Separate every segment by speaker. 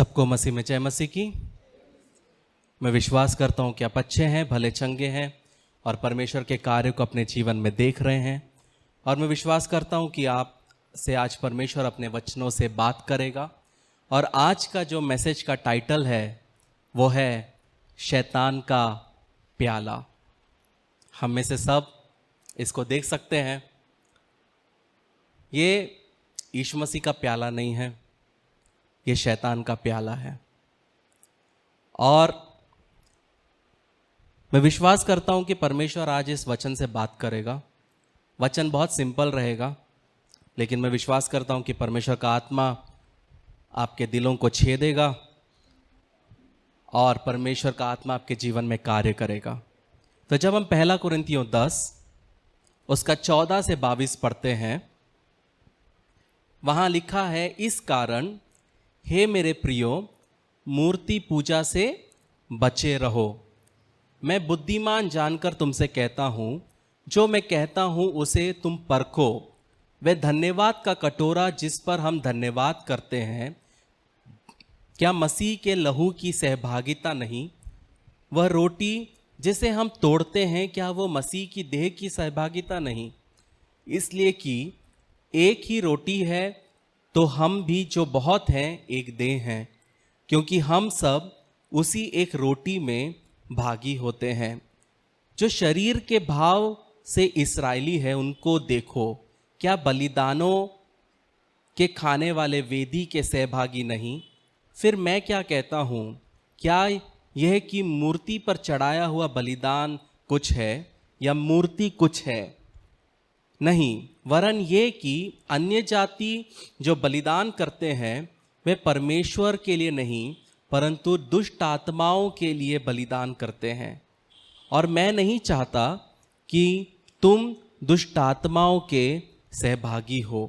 Speaker 1: सबको मसीह में जय मसीह की। मैं विश्वास करता हूँ कि आप अच्छे हैं, भले चंगे हैं और परमेश्वर के कार्य को अपने जीवन में देख रहे हैं। और मैं विश्वास करता हूँ कि आप से आज परमेश्वर अपने वचनों से बात करेगा। और आज का जो मैसेज का टाइटल है वो है शैतान का प्याला। हम में से सब इसको देख सकते हैं। ये यीशु मसीह का प्याला नहीं है, ये शैतान का प्याला है। और मैं विश्वास करता हूं कि परमेश्वर आज इस वचन से बात करेगा। वचन बहुत सिंपल रहेगा, लेकिन मैं विश्वास करता हूं कि परमेश्वर का आत्मा आपके दिलों को छेदेगा और परमेश्वर का आत्मा आपके जीवन में कार्य करेगा। तो जब हम पहला कुरिन्थियों 10 उसका 14 से 22 पढ़ते हैं, वहां लिखा है, इस कारण हे मेरे प्रियो, मूर्ति पूजा से बचे रहो। मैं बुद्धिमान जानकर तुमसे कहता हूं, जो मैं कहता हूं उसे तुम परखो। वह धन्यवाद का कटोरा जिस पर हम धन्यवाद करते हैं, क्या मसीह के लहू की सहभागिता नहीं? वह रोटी जिसे हम तोड़ते हैं, क्या वो मसीह की देह की सहभागिता नहीं? इसलिए कि एक ही रोटी है, तो हम भी जो बहुत हैं एक देह हैं, क्योंकि हम सब उसी एक रोटी में भागी होते हैं। जो शरीर के भाव से इस्राएली है उनको देखो, क्या बलिदानों के खाने वाले वेदी के सहभागी नहीं? फिर मैं क्या कहता हूँ, क्या यह कि मूर्ति पर चढ़ाया हुआ बलिदान कुछ है या मूर्ति कुछ है? नहीं, वरन ये कि अन्य जाति जो बलिदान करते हैं वे परमेश्वर के लिए नहीं परंतु दुष्ट आत्माओं के लिए बलिदान करते हैं। और मैं नहीं चाहता कि तुम दुष्ट आत्माओं के सहभागी हो।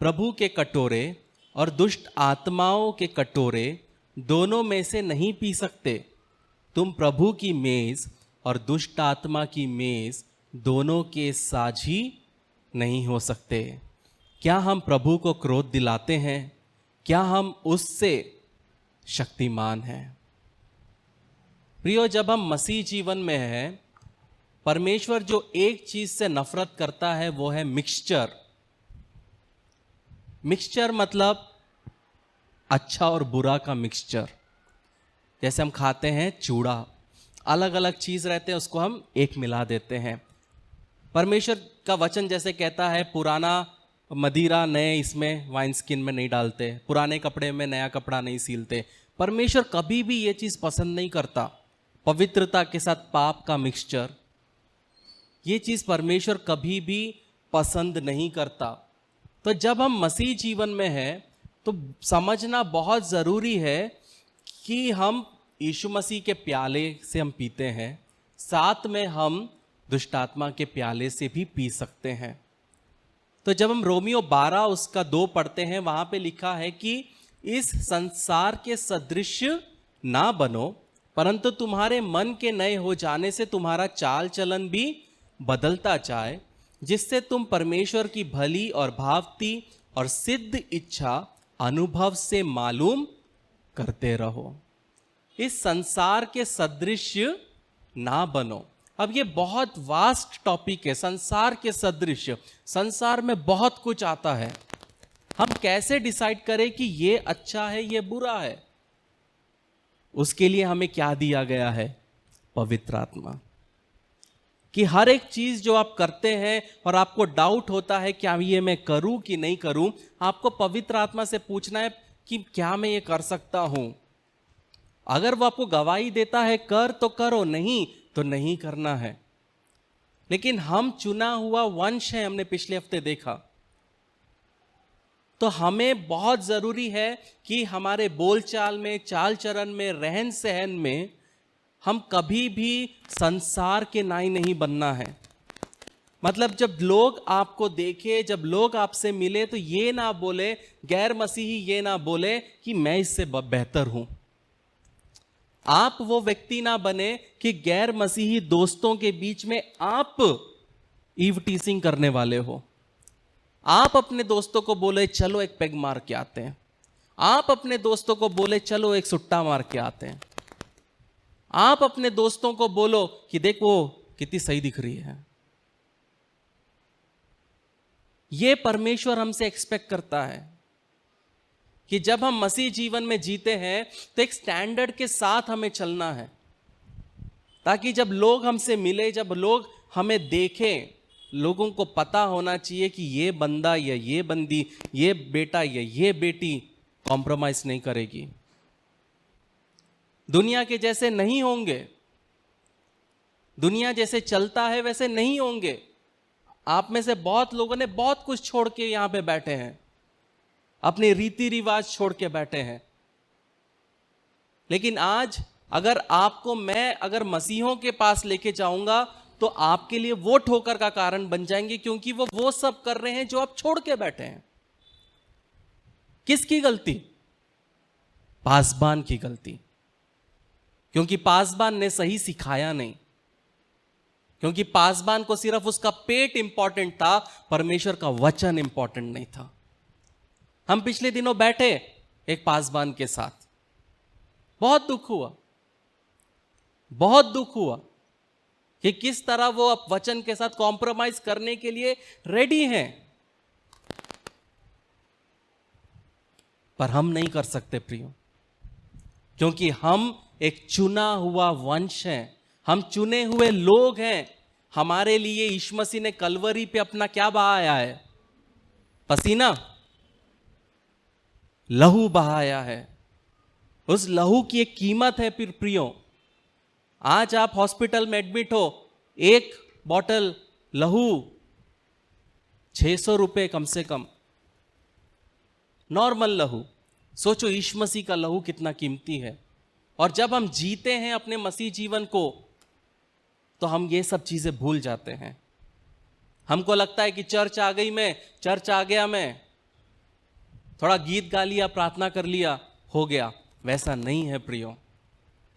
Speaker 1: प्रभु के कटोरे और दुष्ट आत्माओं के कटोरे दोनों में से नहीं पी सकते। तुम प्रभु की मेज और दुष्ट आत्मा की मेज दोनों के साझी नहीं हो सकते। क्या हम प्रभु को क्रोध दिलाते हैं? क्या हम उससे शक्तिमान हैं? प्रियो, जब हम मसीह जीवन में हैं, परमेश्वर जो एक चीज से नफरत करता है वो है मिक्सचर। मिक्सचर मतलब अच्छा और बुरा का मिक्सचर। जैसे हम खाते हैं चूड़ा, अलग अलग चीज रहते हैं, उसको हम एक मिला देते हैं। परमेश्वर का वचन जैसे कहता है, पुराना मदिरा नए इसमें वाइन स्किन में नहीं डालते, पुराने कपड़े में नया कपड़ा नहीं सीलते। परमेश्वर कभी भी ये चीज पसंद नहीं करता। पवित्रता के साथ पाप का मिक्सचर, ये चीज परमेश्वर कभी भी पसंद नहीं करता। तो जब हम मसीह जीवन में हैं तो समझना बहुत जरूरी है कि हम यीशु मसीह के प्याले से हम पीते हैं, साथ में हम दुष्ट आत्मा के प्याले से भी पी सकते हैं। तो जब हम रोमियो 12 उसका 2 पढ़ते हैं, वहां पे लिखा है कि इस संसार के सदृश ना बनो, परंतु तुम्हारे मन के नए हो जाने से तुम्हारा चाल चलन भी बदलता जाए, जिससे तुम परमेश्वर की भली और भावती और सिद्ध इच्छा अनुभव से मालूम करते रहो। इस संसार के सदृश ना बनो। अब ये बहुत वास्ट टॉपिक है, संसार के सदृश। संसार में बहुत कुछ आता है, हम कैसे डिसाइड करें कि ये अच्छा है ये बुरा है? उसके लिए हमें क्या दिया गया है? पवित्र आत्मा। कि हर एक चीज जो आप करते हैं और आपको डाउट होता है क्या ये मैं करूं कि नहीं करूं, आपको पवित्र आत्मा से पूछना है कि क्या मैं ये कर सकता हूं। अगर वो आपको गवाही देता है कर तो करो, नहीं तो नहीं करना है। लेकिन हम चुना हुआ वंश है, हमने पिछले हफ्ते देखा। तो हमें बहुत जरूरी है कि हमारे बोलचाल में, चाल चलन में, रहन सहन में हम कभी भी संसार के नाई नहीं बनना है। मतलब जब लोग आपको देखे, जब लोग आपसे मिले, तो ये ना बोले, गैर मसीही ये ना बोले कि मैं इससे बेहतर हूं। आप वो व्यक्ति ना बने कि गैर मसीही दोस्तों के बीच में आप ईव टीसिंग करने वाले हो। आप अपने दोस्तों को बोले चलो एक पेग मार के आते हैं, आप अपने दोस्तों को बोले चलो एक सुट्टा मार के आते हैं, आप अपने दोस्तों को बोलो कि देख वो कितनी सही दिख रही है। ये परमेश्वर हमसे एक्सपेक्ट करता है कि जब हम मसीह जीवन में जीते हैं तो एक स्टैंडर्ड के साथ हमें चलना है, ताकि जब लोग हमसे मिले, जब लोग हमें देखें, लोगों को पता होना चाहिए कि ये बंदा या ये बंदी, ये बेटा या ये बेटी कॉम्प्रोमाइज नहीं करेगी, दुनिया के जैसे नहीं होंगे, दुनिया जैसे चलता है वैसे नहीं होंगे। आप में से बहुत लोगों ने बहुत कुछ छोड़ के यहां पे बैठे हैं, अपने रीति रिवाज छोड़ के बैठे हैं, लेकिन आज अगर आपको मैं अगर मसीहों के पास लेके जाऊंगा तो आपके लिए वो ठोकर का कारण बन जाएंगे, क्योंकि वो सब कर रहे हैं जो आप छोड़ के बैठे हैं। किसकी गलती? पासबान की गलती, क्योंकि पासबान ने सही सिखाया नहीं, क्योंकि पासबान को सिर्फ उसका पेट इंपॉर्टेंट था, परमेश्वर का वचन इंपॉर्टेंट नहीं था। हम पिछले दिनों बैठे एक पासबान के साथ, बहुत दुख हुआ, बहुत दुख हुआ कि किस तरह वो अब वचन के साथ कॉम्प्रोमाइज करने के लिए रेडी हैं, पर हम नहीं कर सकते प्रियो, क्योंकि हम एक चुना हुआ वंश हैं, हम चुने हुए लोग हैं। हमारे लिए यीशु मसीह ने कलवरी पे अपना क्या बहाया है? पसीना, लहू बहाया है। उस लहू की एक कीमत है फिर प्रियो। आज आप हॉस्पिटल में एडमिट हो, एक बॉटल लहू 600 रुपए कम से कम, नॉर्मल लहू। सोचो यीशु मसीह का लहू कितना कीमती है। और जब हम जीते हैं अपने मसीह जीवन को तो हम ये सब चीजें भूल जाते हैं। हमको लगता है कि चर्च आ गई मैं, चर्च आ गया मैं, थोड़ा गीत गा लिया, प्रार्थना कर लिया, हो गया। वैसा नहीं है प्रियो।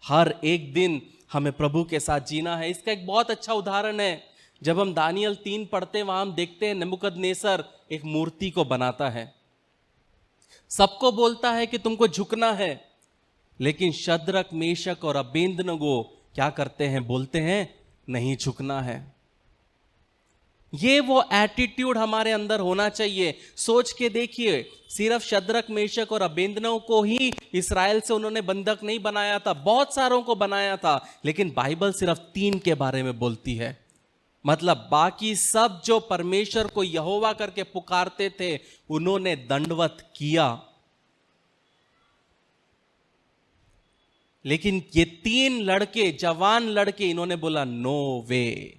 Speaker 1: हर एक दिन हमें प्रभु के साथ जीना है। इसका एक बहुत अच्छा उदाहरण है, जब हम दानियल 3 पढ़ते हैं, वहां हम देखते हैं नेबुकदनेस्सर एक मूर्ति को बनाता है, सबको बोलता है कि तुमको झुकना है, लेकिन शद्रक, मेशक और अबेदनगो क्या करते हैं? बोलते हैं नहीं झुकना है। ये वो एटीट्यूड हमारे अंदर होना चाहिए। सोच के देखिए, सिर्फ शद्रक, मेशक और अबेदनगो को ही इस्राएल से उन्होंने बंधक नहीं बनाया था, बहुत सारों को बनाया था, लेकिन बाइबल सिर्फ 3 के बारे में बोलती है। मतलब बाकी सब जो परमेश्वर को यहोवा करके पुकारते थे, उन्होंने दंडवत किया, लेकिन ये 3 लड़के, जवान लड़के, इन्होंने बोला नो वे,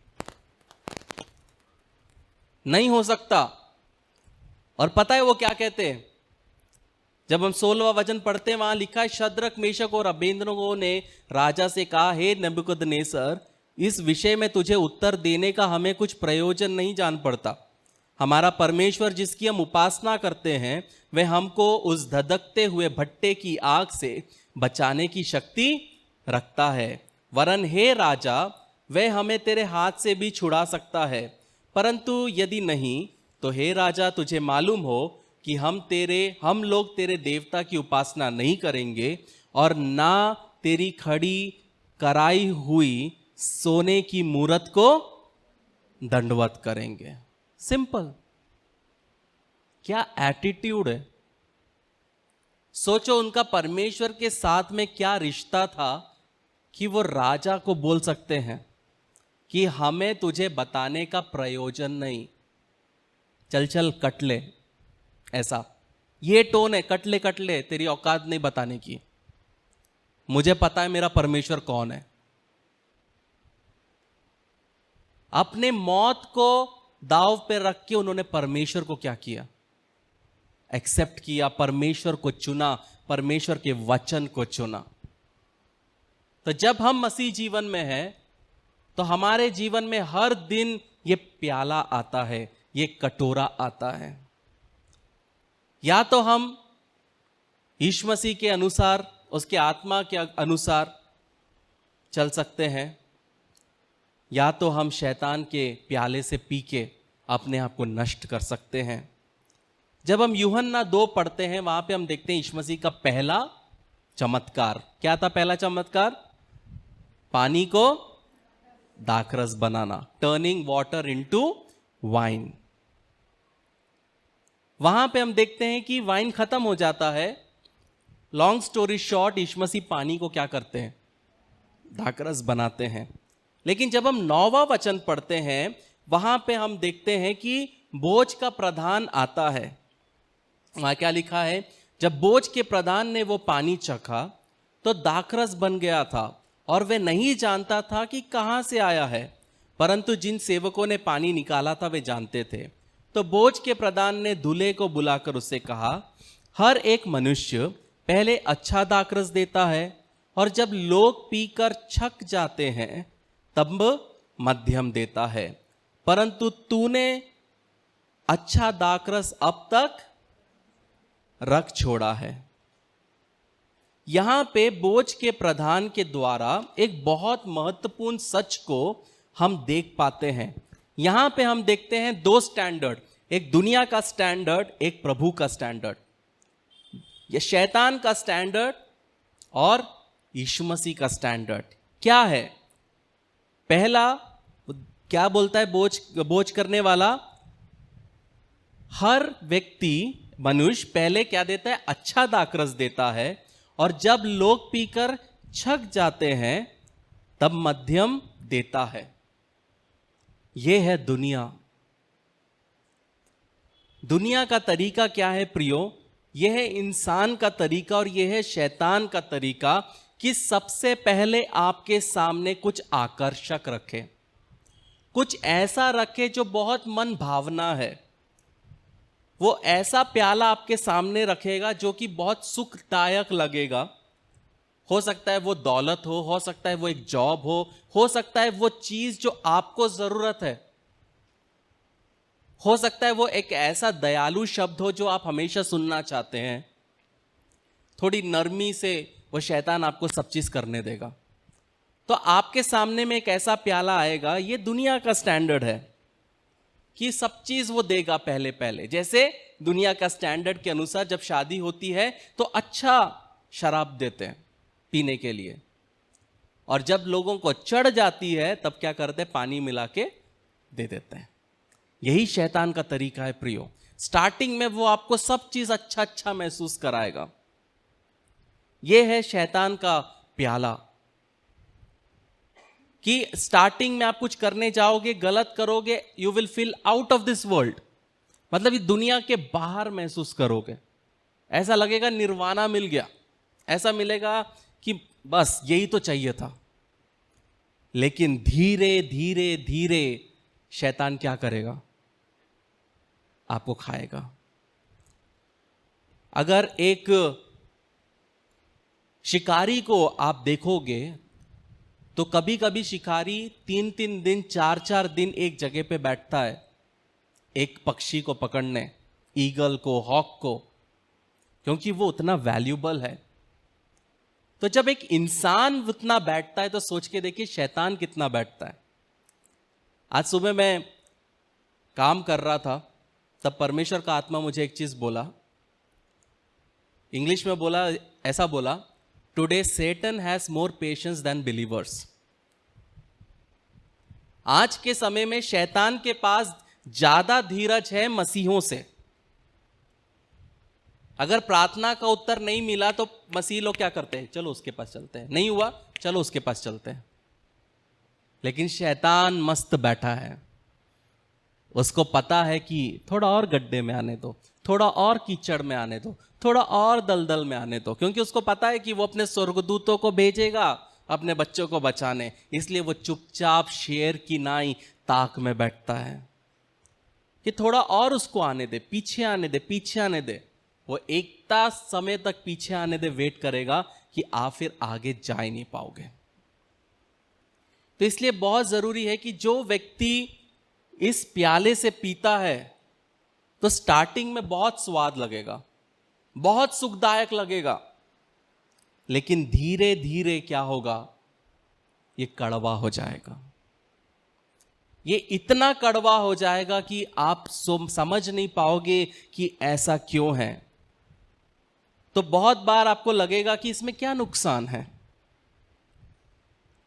Speaker 1: नहीं हो सकता। और पता है वो क्या कहते हैं? जब हम 16वां वचन पढ़ते हैं, वहां लिखा है, शद्रक, मेशक और अबेदनगो ने राजा से कहा, हे नेबुकदनेस्सर, इस विषय में तुझे उत्तर देने का हमें कुछ प्रयोजन नहीं जान पड़ता। हमारा परमेश्वर जिसकी हम उपासना करते हैं, वह हमको उस धधकते हुए भट्टे की आग से बचाने की शक्ति रखता है। वरन हे राजा, वह हमें तेरे हाथ से भी छुड़ा सकता है, परंतु यदि नहीं तो हे राजा, तुझे मालूम हो कि हम लोग तेरे देवता की उपासना नहीं करेंगे और ना तेरी खड़ी कराई हुई सोने की मूरत को दंडवत करेंगे। सिंपल। क्या एटीट्यूड है! सोचो उनका परमेश्वर के साथ में क्या रिश्ता था कि वो राजा को बोल सकते हैं कि हमें तुझे बताने का प्रयोजन नहीं, चल चल कट ले। ऐसा ये टोन है, कट ले कट ले, तेरी औकात नहीं बताने की, मुझे पता है मेरा परमेश्वर कौन है। अपने मौत को दांव पे रख के उन्होंने परमेश्वर को क्या किया? एक्सेप्ट किया, परमेश्वर को चुना, परमेश्वर के वचन को चुना। तो जब हम मसीह जीवन में हैं तो हमारे जीवन में हर दिन ये प्याला आता है, ये कटोरा आता है। या तो हम यीशु मसीह के अनुसार, उसके आत्मा के अनुसार चल सकते हैं, या तो हम शैतान के प्याले से पी के अपने आप को नष्ट कर सकते हैं। जब हम यूहन्ना 2 पढ़ते हैं वहां पे हम देखते हैं यीशु मसीह का पहला चमत्कार। क्या था पहला चमत्कार? पानी को दाखरस बनाना, टर्निंग वाटर इनटू वाइन। वहां पे हम देखते हैं कि वाइन खत्म हो जाता है। लॉन्ग स्टोरी शॉर्ट, यीशु मसीह पानी को क्या करते हैं? दाखरस बनाते हैं। लेकिन जब हम 9वां वचन पढ़ते हैं वहां पे हम देखते हैं कि बोझ का प्रधान आता है। वहां क्या लिखा है? जब बोझ के प्रधान ने वो पानी चखा तो दाखरस बन गया था और वे नहीं जानता था कि कहां से आया है, परंतु जिन सेवकों ने पानी निकाला था वे जानते थे। तो बोझ के प्रधान ने दूल्हे को बुलाकर उससे कहा, हर एक मनुष्य पहले अच्छा दाखरस देता है और जब लोग पीकर छक जाते हैं तब मध्यम देता है, परंतु तूने अच्छा दाखरस अब तक रख छोड़ा है। यहां पे बोझ के प्रधान के द्वारा एक बहुत महत्वपूर्ण सच को हम देख पाते हैं। यहां पे हम देखते हैं 2 स्टैंडर्ड, एक दुनिया का स्टैंडर्ड, एक प्रभु का स्टैंडर्ड। ये शैतान का स्टैंडर्ड और यीशु मसीह का स्टैंडर्ड क्या है? पहला क्या बोलता है बोझ करने वाला? हर व्यक्ति मनुष्य पहले क्या देता है? अच्छा दाखरस देता है और जब लोग पीकर छक जाते हैं तब मध्यम देता है। यह है दुनिया। दुनिया का तरीका क्या है प्रियो? यह है इंसान का तरीका और यह है शैतान का तरीका कि सबसे पहले आपके सामने कुछ आकर्षक रखे, कुछ ऐसा रखे जो बहुत मन भावना है। वो ऐसा प्याला आपके सामने रखेगा जो कि बहुत सुखदायक लगेगा। हो सकता है वो दौलत हो सकता है वो एक जॉब हो सकता है वो चीज जो आपको जरूरत है, हो सकता है वो एक ऐसा दयालु शब्द हो जो आप हमेशा सुनना चाहते हैं। थोड़ी नरमी से वो शैतान आपको सब चीज करने देगा। तो आपके सामने में एक ऐसा प्याला आएगा, ये दुनिया का स्टैंडर्ड है कि सब चीज वो देगा पहले पहले। जैसे दुनिया का स्टैंडर्ड के अनुसार जब शादी होती है तो अच्छा शराब देते हैं पीने के लिए, और जब लोगों को चढ़ जाती है तब क्या करते हैं? पानी मिला के दे देते हैं। यही शैतान का तरीका है प्रियो। स्टार्टिंग में वो आपको सब चीज अच्छा अच्छा महसूस कराएगा। यह है शैतान का प्याला कि स्टार्टिंग में आप कुछ करने जाओगे, गलत करोगे, you will feel out of this world, मतलब ये दुनिया के बाहर महसूस करोगे। ऐसा लगेगा निर्वाणा मिल गया, ऐसा मिलेगा कि बस यही तो चाहिए था। लेकिन धीरे धीरे धीरे शैतान क्या करेगा? आपको खाएगा। अगर एक शिकारी को आप देखोगे तो कभी कभी शिकारी 3-3 दिन 4-4 दिन एक जगह पे बैठता है एक पक्षी को पकड़ने, ईगल को, हॉक को, क्योंकि वो उतना वैल्यूबल है। तो जब एक इंसान उतना बैठता है तो सोच के देखिए शैतान कितना बैठता है। आज सुबह मैं काम कर रहा था तब परमेश्वर का आत्मा मुझे एक चीज बोला, इंग्लिश में बोला, ऐसा बोला, today Satan has more patience than believers. आज के समय में शैतान के पास ज्यादा धीरज है मसीहों से। अगर प्रार्थना का उत्तर नहीं मिला तो मसीह लोग क्या करते हैं? चलो उसके पास चलते हैं, नहीं हुआ चलो उसके पास चलते हैं। लेकिन शैतान मस्त बैठा है, उसको पता है कि थोड़ा और गड्ढे में आने दो, थोड़ा और कीचड़ में आने दो, थोड़ा और दलदल में आने दो, क्योंकि उसको पता है कि वो अपने स्वर्गदूतों को भेजेगा अपने बच्चों को बचाने। इसलिए वो चुपचाप शेर की नाई ताक में बैठता है कि थोड़ा और उसको आने दे, पीछे आने दे, पीछे आने दे। वो एकता समय तक पीछे आने दे, वेट करेगा कि आप फिर आगे जा ही नहीं पाओगे। तो इसलिए बहुत जरूरी है कि जो व्यक्ति इस प्याले से पीता है तो स्टार्टिंग में बहुत स्वाद लगेगा, बहुत सुखदायक लगेगा, लेकिन धीरे धीरे क्या होगा? ये कड़वा हो जाएगा। ये इतना कड़वा हो जाएगा कि आप समझ नहीं पाओगे कि ऐसा क्यों है। तो बहुत बार आपको लगेगा कि इसमें क्या नुकसान है,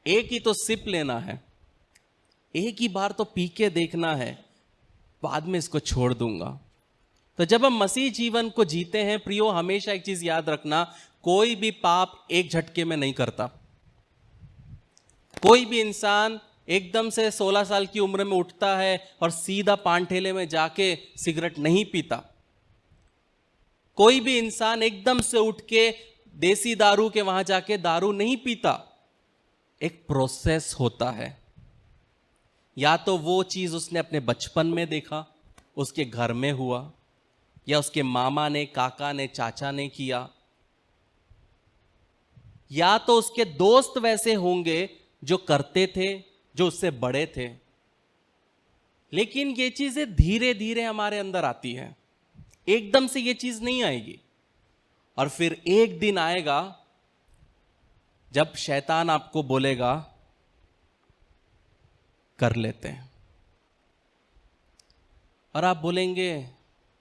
Speaker 1: एक ही तो सिप लेना है, एक ही बार तो पी के देखना है, बाद में इसको छोड़ दूंगा। तो जब हम मसीह जीवन को जीते हैं प्रियो, हमेशा एक चीज याद रखना, कोई भी पाप एक झटके में नहीं करता। कोई भी इंसान एकदम से 16 साल की उम्र में उठता है और सीधा पान ठेले में जाके सिगरेट नहीं पीता। कोई भी इंसान एकदम से उठ के देसी दारू के वहां जाके दारू नहीं पीता। एक प्रोसेस होता है। या तो वो चीज उसने अपने बचपन में देखा, उसके घर में हुआ, या उसके मामा ने, काका ने, चाचा ने किया, या तो उसके दोस्त वैसे होंगे जो करते थे, जो उससे बड़े थे। लेकिन ये चीजें धीरे धीरे हमारे अंदर आती हैं, एकदम से ये चीज नहीं आएगी। और फिर एक दिन आएगा जब शैतान आपको बोलेगा कर लेते हैं, और आप बोलेंगे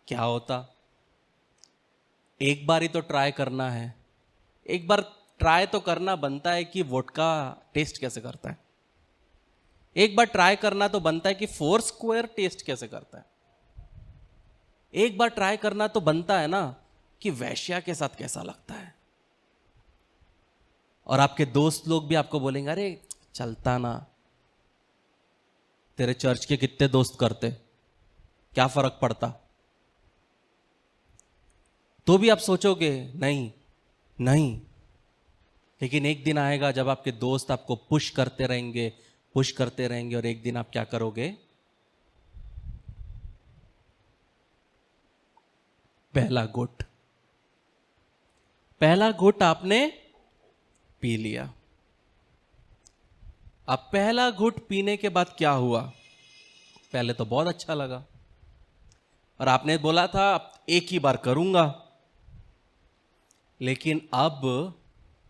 Speaker 1: क्या होता, एक बार ही तो ट्राई करना है। एक बार ट्राई तो करना बनता है कि वोडका टेस्ट कैसे करता है। एक बार ट्राई करना तो बनता है कि फोर स्क्वायर टेस्ट कैसे करता है। एक बार ट्राई करना तो बनता है ना कि वैश्या के साथ कैसा लगता है। और आपके दोस्त लोग भी आपको बोलेंगे अरे चलता ना, तेरे चर्च के कितने दोस्त करते, क्या फर्क पड़ता। तो भी आप सोचोगे नहीं नहीं। लेकिन एक दिन आएगा जब आपके दोस्त आपको पुश करते रहेंगे, पुश करते रहेंगे, और एक दिन आप क्या करोगे, पहला घुट आपने पी लिया। अब पहला घुट पीने के बाद क्या हुआ, पहले तो बहुत अच्छा लगा और आपने बोला था अब एक ही बार करूंगा। लेकिन अब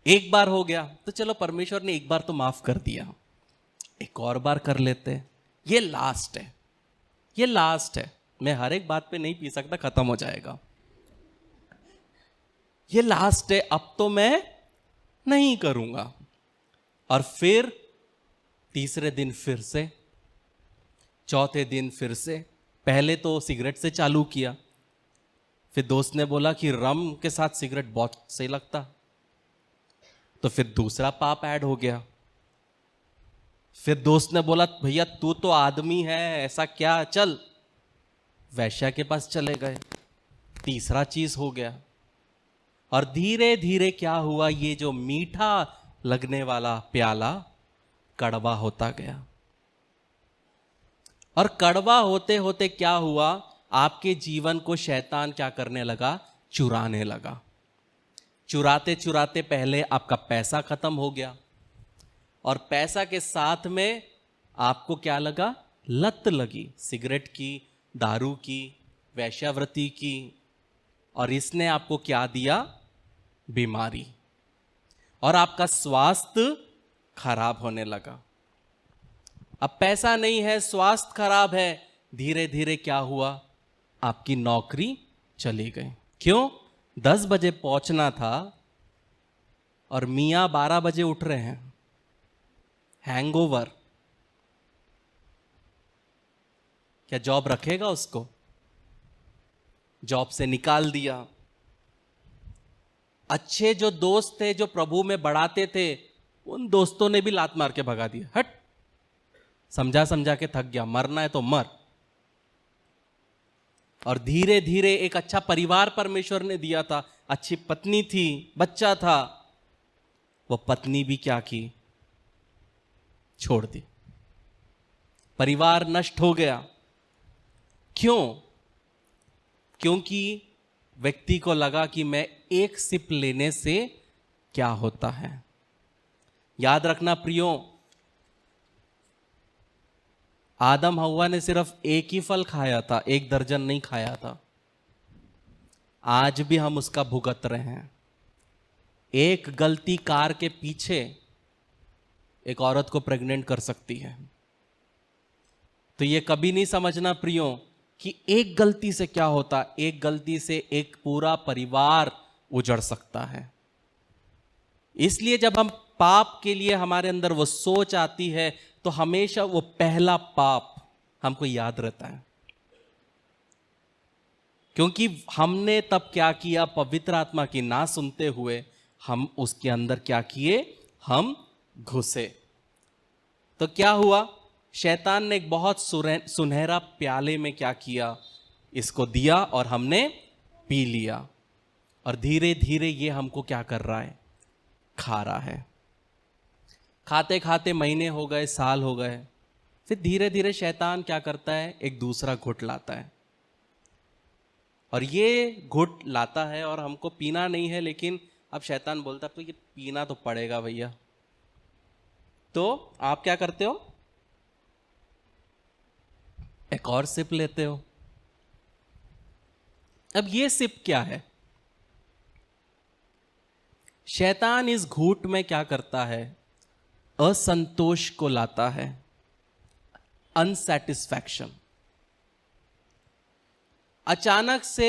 Speaker 1: एक बार हो गया तो चलो परमेश्वर ने एक बार तो माफ कर दिया, एक और बार कर लेते। ये लास्ट है, ये लास्ट है। मैं हर एक बात पे नहीं पी सकता, खत्म हो जाएगा। ये लास्ट है, अब तो मैं नहीं करूंगा। और फिर तीसरे दिन फिर से, चौथे दिन फिर से। पहले तो सिगरेट से चालू किया, फिर दोस्त ने बोला कि रम के साथ सिगरेट बहुत सही लगता, तो फिर दूसरा पाप ऐड हो गया। फिर दोस्त ने बोला भैया तू तो आदमी है, ऐसा क्या, चल वैश्या के पास चले गए, तीसरा चीज हो गया। और धीरे धीरे क्या हुआ, ये जो मीठा लगने वाला प्याला कड़वा होता गया। और कड़वा होते होते क्या हुआ, आपके जीवन को शैतान क्या करने लगा, चुराने लगा। चुराते चुराते पहले आपका पैसा खत्म हो गया, और पैसा के साथ में आपको क्या लगा, लत लगी सिगरेट की, दारू की, वैश्यावृत्ति की। और इसने आपको क्या दिया, बीमारी, और आपका स्वास्थ्य खराब होने लगा। अब पैसा नहीं है, स्वास्थ्य खराब है, धीरे धीरे क्या हुआ, आपकी नौकरी चली गई। क्यों, 10 बजे पहुंचना था और मियां 12 बजे उठ रहे हैं। हैंगओवर, क्या जॉब रखेगा उसको, जॉब से निकाल दिया। अच्छे जो दोस्त थे, जो प्रभु में बढ़ाते थे, उन दोस्तों ने भी लात मार के भगा दिया, हट, समझा समझा के थक गया, मरना है तो मर। और धीरे धीरे एक अच्छा परिवार परमेश्वर ने दिया था, अच्छी पत्नी थी, बच्चा था, वो पत्नी भी क्या की, छोड़ दी, परिवार नष्ट हो गया। क्यों, क्योंकि व्यक्ति को लगा कि मैं एक सिप लेने से क्या होता है। याद रखना प्रियो, आदम हव्वा ने सिर्फ एक ही फल खाया था, 1 दर्जन नहीं खाया था। आज भी हम उसका भुगत रहे हैं। एक गलती कार के पीछे एक औरत को प्रेग्नेंट कर सकती है। तो ये कभी नहीं समझना प्रियो कि एक गलती से क्या होता, एक गलती से एक पूरा परिवार उजड़ सकता है। इसलिए जब हम पाप के लिए हमारे अंदर वो सोच आती है तो हमेशा वो पहला पाप हमको याद रहता है, क्योंकि हमने तब क्या किया, पवित्र आत्मा की ना सुनते हुए हम उसके अंदर क्या किए, हम घुसे। तो क्या हुआ, शैतान ने एक बहुत सुनहरा प्याले में क्या किया, इसको दिया और हमने पी लिया, और धीरे धीरे ये हमको क्या कर रहा है, खा रहा है। खाते खाते महीने हो गए, साल हो गए, फिर धीरे धीरे शैतान क्या करता है, एक दूसरा घुट लाता है, और ये घुट लाता है और हमको पीना नहीं है, लेकिन अब शैतान बोलता है तो ये पीना तो पड़ेगा भैया। तो आप क्या करते हो, एक और सिप लेते हो। अब ये सिप क्या है, शैतान इस घूंट में क्या करता है, असंतोष को लाता है, अनसैटिस्फैक्शन। अचानक से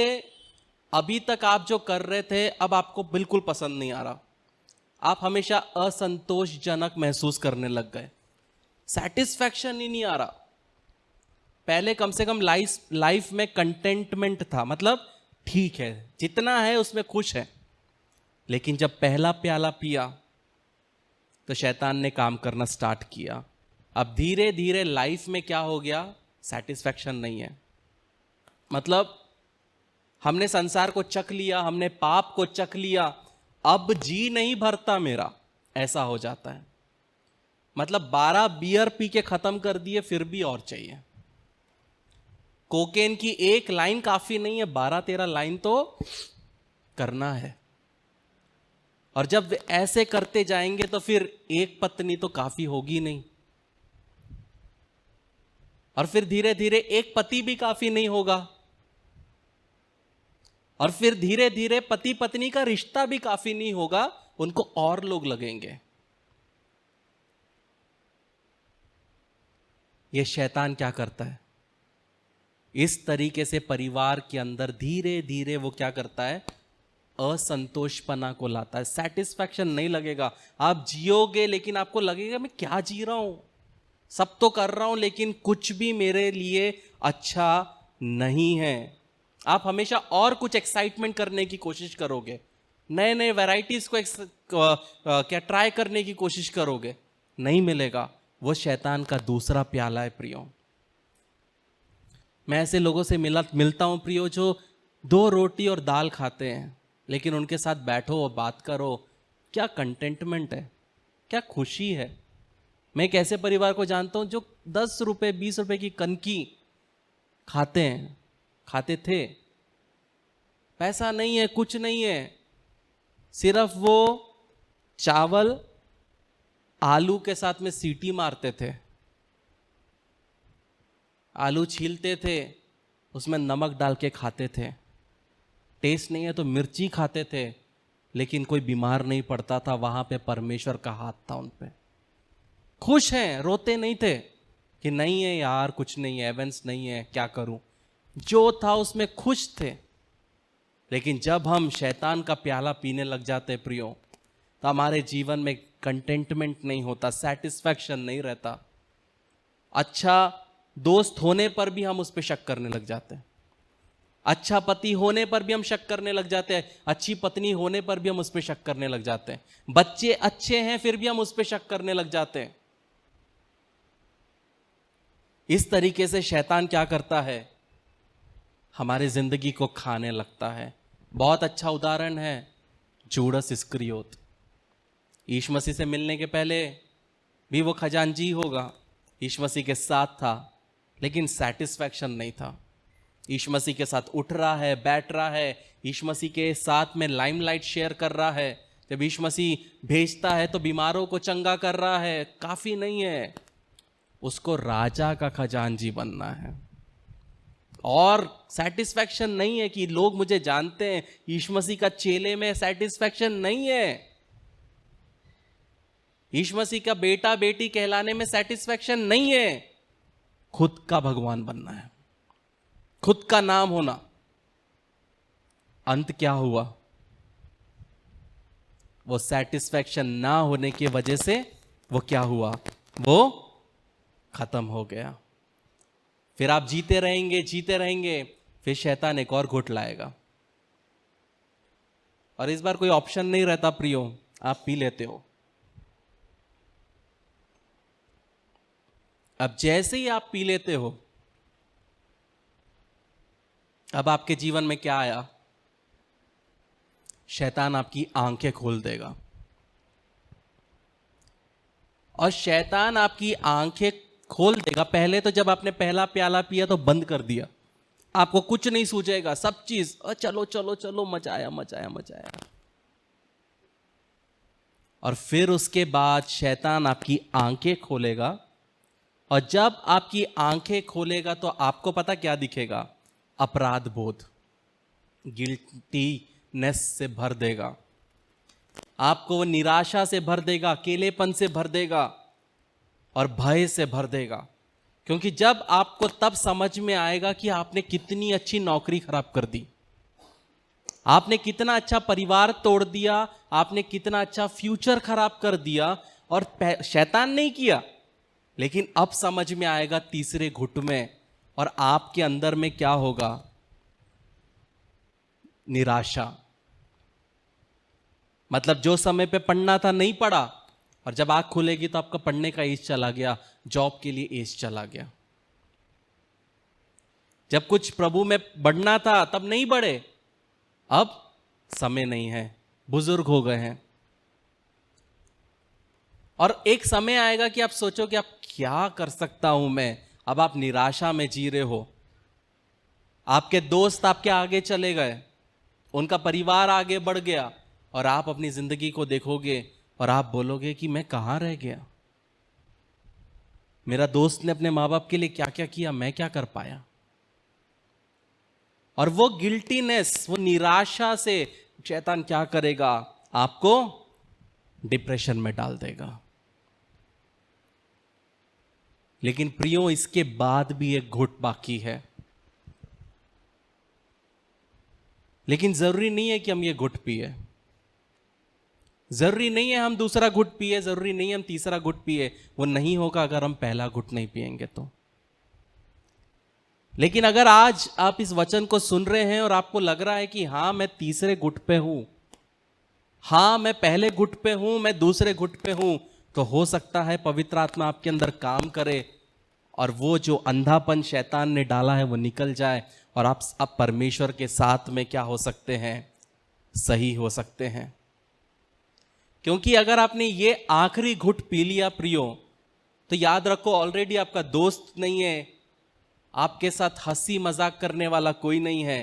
Speaker 1: अभी तक आप जो कर रहे थे अब आपको बिल्कुल पसंद नहीं आ रहा, आप हमेशा असंतोषजनक महसूस करने लग गए, सैटिस्फैक्शन ही नहीं आ रहा। पहले कम से कम लाइफ में कंटेंटमेंट था, मतलब ठीक है जितना है उसमें खुश है, लेकिन जब पहला प्याला पिया तो शैतान ने काम करना स्टार्ट किया। अब धीरे धीरे लाइफ में क्या हो गया, सैटिस्फैक्शन नहीं है। मतलब हमने संसार को चख लिया, हमने पाप को चख लिया, अब जी नहीं भरता मेरा, ऐसा हो जाता है। मतलब 12 बियर पी के खत्म कर दिए फिर भी और चाहिए। कोकेन की एक लाइन काफी नहीं है, 12-13 लाइन तो करना है। और जब ऐसे करते जाएंगे तो फिर एक पत्नी तो काफी होगी नहीं, और फिर धीरे धीरे एक पति भी काफी नहीं होगा, और फिर धीरे धीरे पति पत्नी का रिश्ता भी काफी नहीं होगा, उनको और लोग लगेंगे। ये शैतान क्या करता है, इस तरीके से परिवार के अंदर धीरे धीरे वो क्या करता है, असंतोषपना को लाता है। सैटिस्फैक्शन नहीं लगेगा, आप जियोगे लेकिन आपको लगेगा मैं क्या जी रहा हूं, सब तो कर रहा हूं लेकिन कुछ भी मेरे लिए अच्छा नहीं है। आप हमेशा और कुछ एक्साइटमेंट करने की कोशिश करोगे, नए नए वैरायटीज को क्या ट्राई करने की कोशिश करोगे, नहीं मिलेगा। वो शैतान का दूसरा प्याला है प्रियो। मैं ऐसे लोगों से मिलता हूं प्रियो, जो 2 रोटी और दाल खाते हैं, लेकिन उनके साथ बैठो और बात करो, क्या कंटेंटमेंट है, क्या खुशी है। मैं एक ऐसे परिवार को जानता हूं जो 10 रुपए 20 रुपए की कनकी खाते हैं, खाते थे, पैसा नहीं है, कुछ नहीं है, सिर्फ वो चावल आलू के साथ में सीटी मारते थे, आलू छीलते थे, उसमें नमक डाल के खाते थे, टेस्ट नहीं है तो मिर्ची खाते थे, लेकिन कोई बीमार नहीं पड़ता था, वहां पे परमेश्वर का हाथ था उन पे। खुश हैं, रोते नहीं थे कि नहीं है यार कुछ नहीं है, एवेंस नहीं है, क्या करूं, जो था उसमें खुश थे। लेकिन जब हम शैतान का प्याला पीने लग जाते प्रियो, तो हमारे जीवन में कंटेंटमेंट नहीं होता, सेटिस्फैक्शन नहीं रहता। अच्छा दोस्त होने पर भी हम उस पर शक करने लग जाते हैं, अच्छा पति होने पर भी हम शक करने लग जाते हैं, अच्छी पत्नी होने पर भी हम उस पर शक करने लग जाते हैं, बच्चे अच्छे हैं फिर भी हम उस पर शक करने लग जाते हैं। इस तरीके से शैतान क्या करता है, हमारे जिंदगी को खाने लगता है। बहुत अच्छा उदाहरण है जूडस इस्करियोत। यीशु मसीह से मिलने के पहले भी वो खजांची होगा, यीशु मसीह के साथ था, लेकिन सेटिस्फैक्शन नहीं था। यीशु मसीह के साथ उठ रहा है, बैठ रहा है, यीशु मसीह के साथ में लाइमलाइट शेयर कर रहा है, जब यीशु मसीह भेजता है तो बीमारों को चंगा कर रहा है, काफी नहीं है, उसको राजा का खजांची बनना है। और सेटिस्फैक्शन नहीं है कि लोग मुझे जानते हैं, यीशु मसीह का चेले में सेटिस्फैक्शन नहीं है, यीशु मसीह का बेटा बेटी कहलाने में सेटिस्फैक्शन नहीं है, खुद का भगवान बनना है, खुद का नाम होना। अंत क्या हुआ? वो सेटिस्फैक्शन ना होने की वजह से वो क्या हुआ? वो खत्म हो गया। फिर आप जीते रहेंगे, फिर शैतान एक और घुट लाएगा, और इस बार कोई ऑप्शन नहीं रहता प्रियो, आप पी लेते हो। अब जैसे ही आप पी लेते हो, अब आपके जीवन में क्या आया? शैतान आपकी आंखें खोल देगा, और शैतान आपकी आंखें खोल देगा। पहले तो जब आपने पहला प्याला पिया तो बंद कर दिया, आपको कुछ नहीं सूझेगा, सब चीज चलो चलो चलो, मचाया मचाया मचाया। और फिर उसके बाद शैतान आपकी आंखें खोलेगा, और जब आपकी आंखें खोलेगा तो आपको पता क्या दिखेगा? अपराध बोध, गिल्टीनेस से भर देगा, आपको वो निराशा से भर देगा, अकेलेपन से भर देगा, और भय से भर देगा। क्योंकि जब आपको तब समझ में आएगा कि आपने कितनी अच्छी नौकरी खराब कर दी, आपने कितना अच्छा परिवार तोड़ दिया, आपने कितना अच्छा फ्यूचर खराब कर दिया, और शैतान नहीं किया। लेकिन अब समझ में आएगा तीसरे घुट में, और आपके अंदर में क्या होगा? निराशा। मतलब जो समय पे पढ़ना था नहीं पढ़ा, और जब आंख खुलेगी तो आपका पढ़ने का एज चला गया, जॉब के लिए एज चला गया। जब कुछ प्रभु में बढ़ना था तब नहीं बढ़े, अब समय नहीं है, बुजुर्ग हो गए हैं। और एक समय आएगा कि आप सोचो कि आप क्या कर सकता हूं मैं। अब आप निराशा में जी रहे हो, आपके दोस्त आपके आगे चले गए, उनका परिवार आगे बढ़ गया, और आप अपनी जिंदगी को देखोगे और आप बोलोगे कि मैं कहां रह गया, मेरा दोस्त ने अपने मां बाप के लिए क्या क्या किया, मैं क्या कर पाया। और वो गिल्टीनेस, वो निराशा से शैतान क्या करेगा? आपको डिप्रेशन में डाल देगा। लेकिन प्रियो, इसके बाद भी एक घुट बाकी है। लेकिन जरूरी नहीं है कि हम ये घुट पिए, जरूरी नहीं है हम दूसरा घुट पिए, जरूरी नहीं है हम तीसरा घुट पिए। वो नहीं होगा अगर हम पहला घुट नहीं पिएंगे तो। लेकिन अगर आज आप इस वचन को सुन रहे हैं और आपको लग रहा है कि हां मैं तीसरे घुट पे हूं, हां मैं पहले घुट पे हूं, मैं दूसरे घुट पे हूं, तो हो सकता है पवित्र आत्मा आपके अंदर काम करे, और वो जो अंधापन शैतान ने डाला है वो निकल जाए, और आप अब परमेश्वर के साथ में क्या हो सकते हैं? सही हो सकते हैं। क्योंकि अगर आपने ये आखिरी घुट पी लिया प्रियो, तो याद रखो ऑलरेडी आपका दोस्त नहीं है, आपके साथ हंसी मजाक करने वाला कोई नहीं है,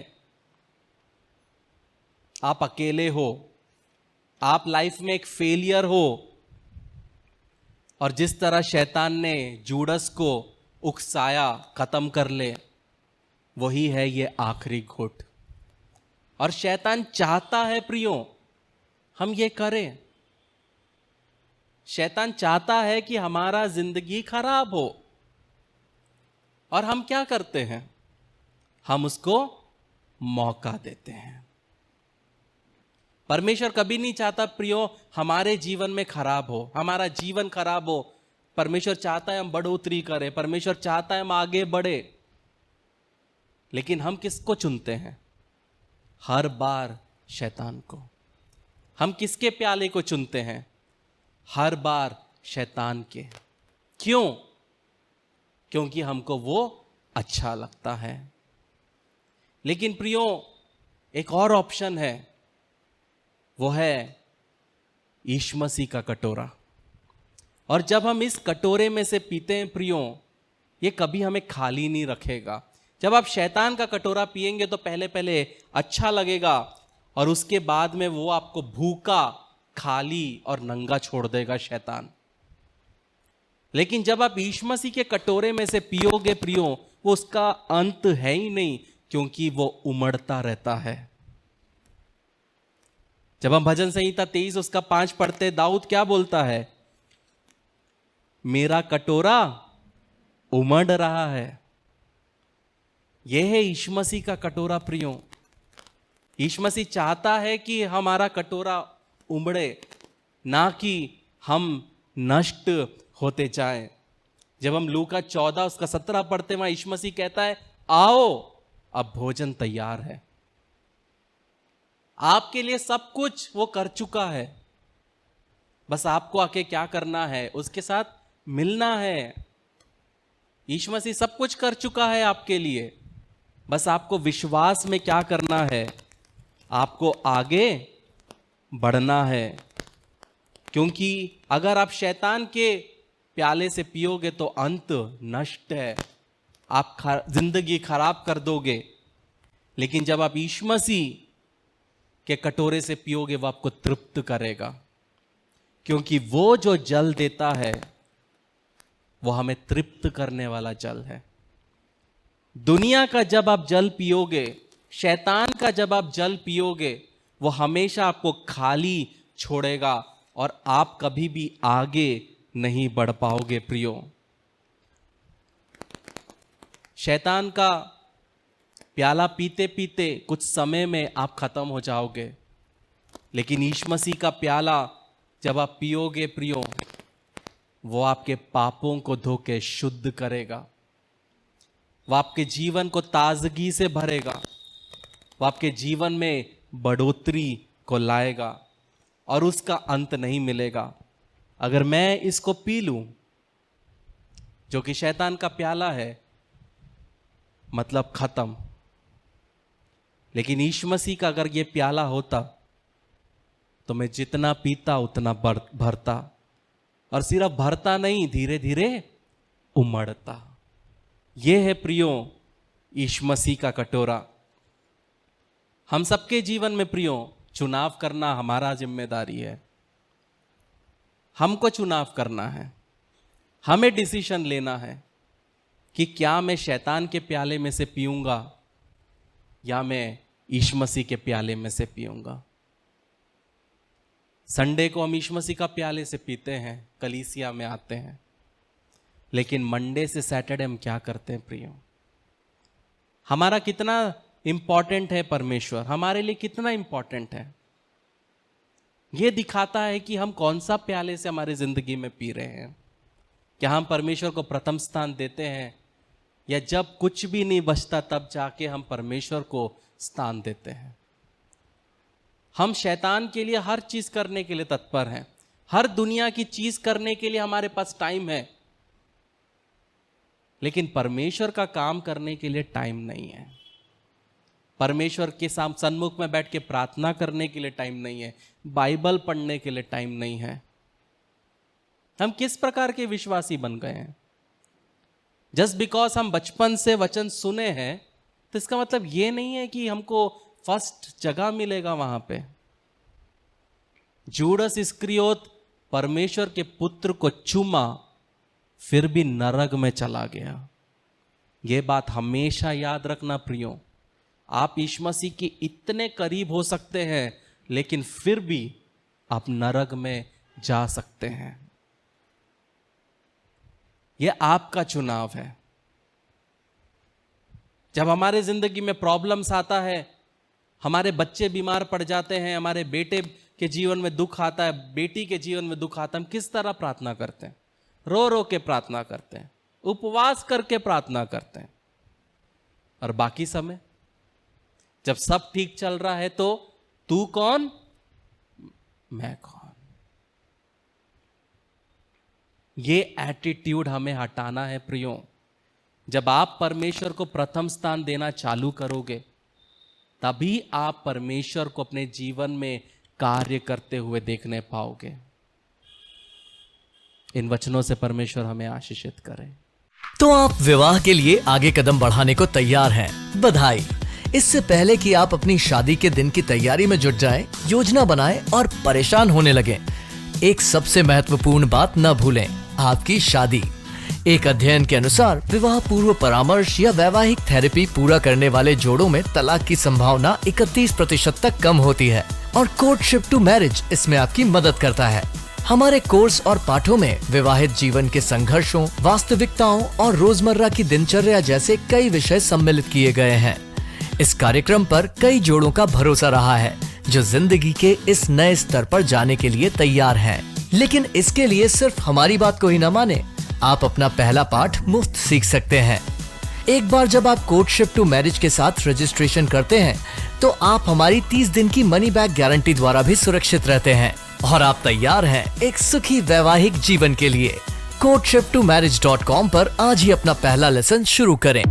Speaker 1: आप अकेले हो, आप लाइफ में एक फेलियर हो। और जिस तरह शैतान ने जूडस को उकसाया खत्म कर ले, वही है ये आखिरी घुट। और शैतान चाहता है प्रियो हम ये करें, शैतान चाहता है कि हमारा जिंदगी खराब हो, और हम क्या करते हैं? हम उसको मौका देते हैं। परमेश्वर कभी नहीं चाहता प्रियो हमारे जीवन में खराब हो, हमारा जीवन खराब हो। परमेश्वर चाहता है हम बढ़ोतरी करें, परमेश्वर चाहता है हम आगे बढ़े। लेकिन हम किसको चुनते हैं? हर बार शैतान को। हम किसके प्याले को चुनते हैं? हर बार शैतान के। क्यों? क्योंकि हमको वो अच्छा लगता है। लेकिन प्रियो एक और ऑप्शन है, वो है यीशु मसीह का कटोरा। और जब हम इस कटोरे में से पीते हैं प्रियो, ये कभी हमें खाली नहीं रखेगा। जब आप शैतान का कटोरा पिएंगे तो पहले पहले अच्छा लगेगा, और उसके बाद में वो आपको भूखा, खाली और नंगा छोड़ देगा शैतान। लेकिन जब आप यीशु मसीह के कटोरे में से पियोगे प्रियो, वो उसका अंत है ही नहीं, क्योंकि वो उमड़ता रहता है। जब हम भजन संहिता 23 उसका 5 पढ़ते, दाऊद क्या बोलता है? मेरा कटोरा उमड़ रहा है। यह है यीशु मसीह का कटोरा प्रियो। यीशु मसीह चाहता है कि हमारा कटोरा उमड़े, ना कि हम नष्ट होते जाएं। जब हम लूका 14 उसका 17 पढ़ते, वहां यीशु मसीह कहता है, आओ अब भोजन तैयार है। आपके लिए सब कुछ वो कर चुका है, बस आपको आके क्या करना है, उसके साथ मिलना है। यीशु मसीह सब कुछ कर चुका है आपके लिए, बस आपको विश्वास में क्या करना है, आपको आगे बढ़ना है। क्योंकि अगर आप शैतान के प्याले से पियोगे तो अंत नष्ट है, आप जिंदगी खराब कर दोगे। लेकिन जब आप यीशु मसीह के कटोरे से पियोगे, वो आपको तृप्त करेगा, क्योंकि वो जो जल देता है वो हमें तृप्त करने वाला जल है। दुनिया का जब आप जल पियोगे, शैतान का जब आप जल पियोगे, वो हमेशा आपको खाली छोड़ेगा और आप कभी भी आगे नहीं बढ़ पाओगे प्रियो। शैतान का प्याला पीते पीते कुछ समय में आप खत्म हो जाओगे, लेकिन यीशु मसीह का प्याला जब आप पियोगे प्रियो, वो आपके पापों को धो के शुद्ध करेगा, वो आपके जीवन को ताजगी से भरेगा, वो आपके जीवन में बढ़ोतरी को लाएगा और उसका अंत नहीं मिलेगा। अगर मैं इसको पी लूं, जो कि शैतान का प्याला है, मतलब खत्म। लेकिन यीशु मसीह का अगर ये प्याला होता तो मैं जितना पीता उतना भरता, और सिर्फ भरता नहीं, धीरे धीरे उमड़ता। यह है प्रियो यीशु मसीह का कटोरा। हम सबके जीवन में प्रियो चुनाव करना हमारा जिम्मेदारी है। हमको चुनाव करना है, हमें डिसीजन लेना है कि क्या मैं शैतान के प्याले में से पीऊंगा या मैं यीशु मसीह के प्याले में से पीऊंगा। संडे को हम यीशु मसीह का प्याले से पीते हैं, कलीसिया में आते हैं, लेकिन मंडे से सैटरडे हम क्या करते हैं प्रियो? हमारा कितना इंपॉर्टेंट है परमेश्वर, हमारे लिए कितना इंपॉर्टेंट है, यह दिखाता है कि हम कौन सा प्याले से हमारी जिंदगी में पी रहे हैं। क्या हम परमेश्वर को प्रथम स्थान देते हैं, या जब कुछ भी नहीं बचता तब जाके हम परमेश्वर को स्थान देते हैं? हम शैतान के लिए हर चीज करने के लिए तत्पर हैं, हर दुनिया की चीज करने के लिए हमारे पास टाइम है, लेकिन परमेश्वर का काम करने के लिए टाइम नहीं है। परमेश्वर के सन्मुख में बैठ के प्रार्थना करने के लिए टाइम नहीं है, बाइबल पढ़ने के लिए टाइम नहीं है। हम किस प्रकार के विश्वासी बन गए हैं? जस्ट बिकॉज हम बचपन से वचन सुने हैं तो इसका मतलब यह नहीं है कि हमको फर्स्ट जगह मिलेगा वहां पे। जूडस इस्करियोत परमेश्वर के पुत्र को चूमा, फिर भी नरक में चला गया। यह बात हमेशा याद रखना प्रियो। आप यीशु मसीह के इतने करीब हो सकते हैं, लेकिन फिर भी आप नरक में जा सकते हैं। यह आपका चुनाव है। जब हमारे जिंदगी में प्रॉब्लम्स आता है, हमारे बच्चे बीमार पड़ जाते हैं, हमारे बेटे के जीवन में दुख आता है, बेटी के जीवन में दुख आता है, हम किस तरह प्रार्थना करते हैं? रो रो के प्रार्थना करते हैं, उपवास करके प्रार्थना करते हैं। और बाकी समय जब सब ठीक चल रहा है तो तू कौन, मैं कौन? ये एटीट्यूड हमें हटाना है प्रियो। जब आप परमेश्वर को प्रथम स्थान देना चालू करोगे, तभी आप परमेश्वर को अपने जीवन में कार्य करते हुए देखने पाओगे। इन वचनों से परमेश्वर हमें आशीषित करे।
Speaker 2: तो आप विवाह के लिए आगे कदम बढ़ाने को तैयार हैं? बधाई। इससे पहले कि आप अपनी शादी के दिन की तैयारी में जुट जाएं, योजना बनाएं और परेशान होने लगें, एक सबसे महत्वपूर्ण बात न भूलें, आपकी शादी। एक अध्ययन के अनुसार विवाह पूर्व परामर्श या वैवाहिक थेरेपी पूरा करने वाले जोड़ों में तलाक की संभावना 31% तक कम होती है और कोर्टशिप टू मैरिज इसमें आपकी मदद करता है। हमारे कोर्स और पाठों में विवाहित जीवन के संघर्षों, वास्तविकताओं और रोजमर्रा की दिनचर्या जैसे कई विषय सम्मिलित किए गए हैं। इस कार्यक्रम पर कई जोड़ों का भरोसा रहा है जो जिंदगी के इस नए स्तर पर जाने के लिए तैयार हैं। लेकिन इसके लिए सिर्फ हमारी बात को ही न माने, आप अपना पहला पाठ मुफ्त सीख सकते हैं। एक बार जब आप कोर्टशिप टू मैरिज के साथ रजिस्ट्रेशन करते हैं तो आप हमारी 30 दिन की मनी बैक गारंटी द्वारा भी सुरक्षित रहते हैं और आप तैयार हैं एक सुखी वैवाहिक जीवन के लिए। courtship2marriage.com पर आज ही अपना पहला लेसन शुरू करें।